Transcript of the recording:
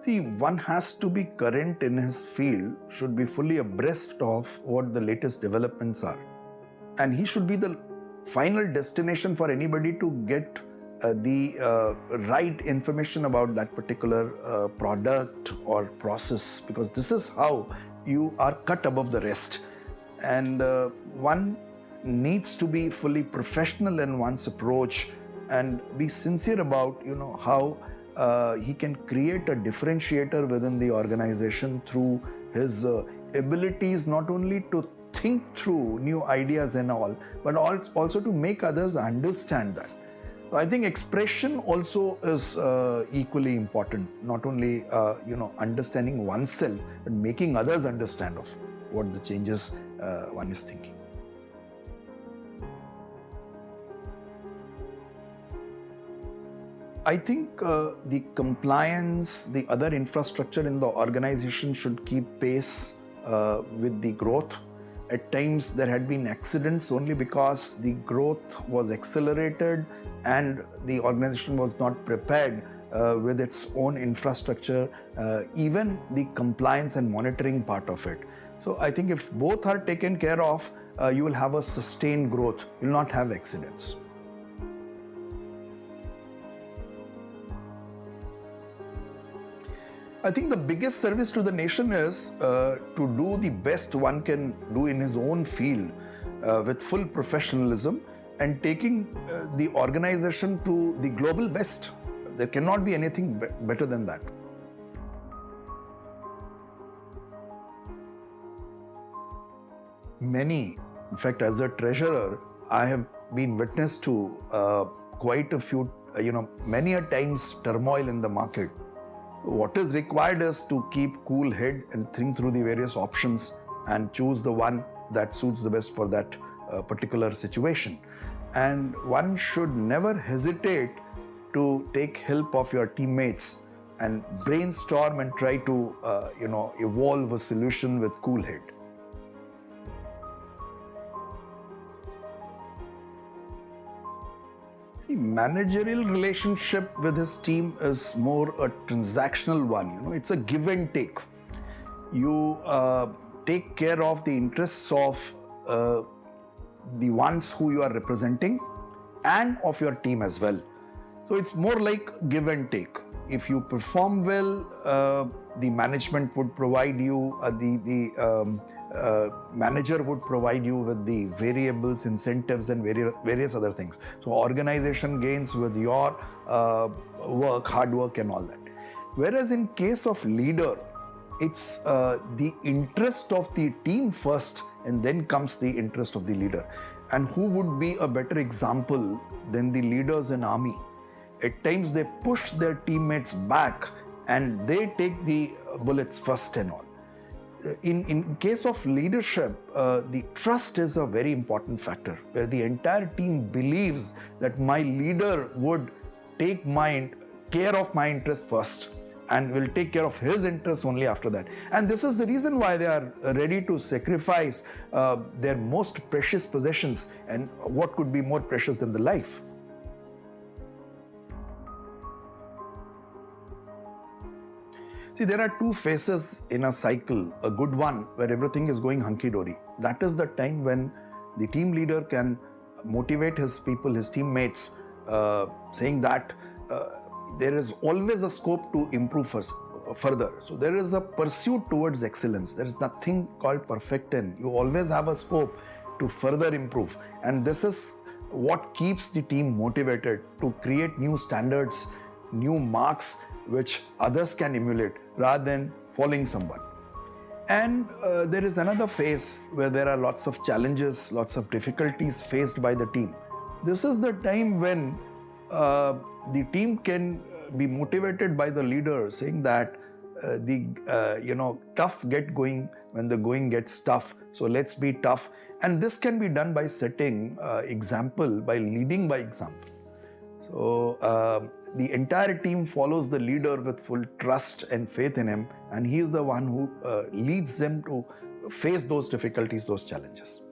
See, one has to be current in his field, should be fully abreast of what the latest developments are. And he should be the final destination for anybody to get the right information about that particular product or process, because this is how you are cut above the rest. And one needs to be fully professional in one's approach and be sincere about how he can create a differentiator within the organization through his abilities, not only to think through new ideas and all, but also to make others understand that. So I think expression also is equally important, not only understanding oneself, but making others understand of what the changes one is thinking. I think the compliance, the other infrastructure in the organization should keep pace with the growth. At times there had been accidents only because the growth was accelerated and the organization was not prepared with its own infrastructure, even the compliance and monitoring part of it. So I think if both are taken care of, you will have a sustained growth. You will not have accidents. I think the biggest service to the nation is to do the best one can do in his own field with full professionalism and taking the organization to the global best. There cannot be anything better than that. Many, in fact, as a treasurer, I have been witness to quite a few, many a times turmoil in the market. What is required is to keep cool head and think through the various options and choose the one that suits the best for that particular situation. And one should never hesitate to take help of your teammates and brainstorm and try to evolve a solution with cool head. The managerial relationship with his team is more a transactional one. It's a give and take. You take care of the interests of the ones who you are representing and of your team as well. So it's more like give and take. If you perform well, the management would provide you, the manager would provide you with the variables, incentives and various other things. So organization gains with your work, hard work and all that. Whereas in case of leader, it's the interest of the team first and then comes the interest of the leader. And who would be a better example than the leaders in army? At times they push their teammates back and they take the bullets first and all. In case of leadership, the trust is a very important factor, where the entire team believes that my leader would take care of my interests first and will take care of his interests only after that. And this is the reason why they are ready to sacrifice their most precious possessions, and what could be more precious than the life. See, there are two phases in a cycle. A good one where everything is going hunky-dory. That is the time when the team leader can motivate his people, his teammates, saying that there is always a scope to improve further. So there is a pursuit towards excellence. There is nothing called perfect 10. You always have a scope to further improve. And this is what keeps the team motivated to create new standards, new marks, which others can emulate rather than following someone. And there is another phase where there are lots of challenges, lots of difficulties faced by the team. This is the time when the team can be motivated by the leader, saying that tough get going when the going gets tough. So let's be tough. And this can be done by setting example, by leading by example. So the entire team follows the leader with full trust and faith in him, and he is the one who leads them to face those difficulties, those challenges.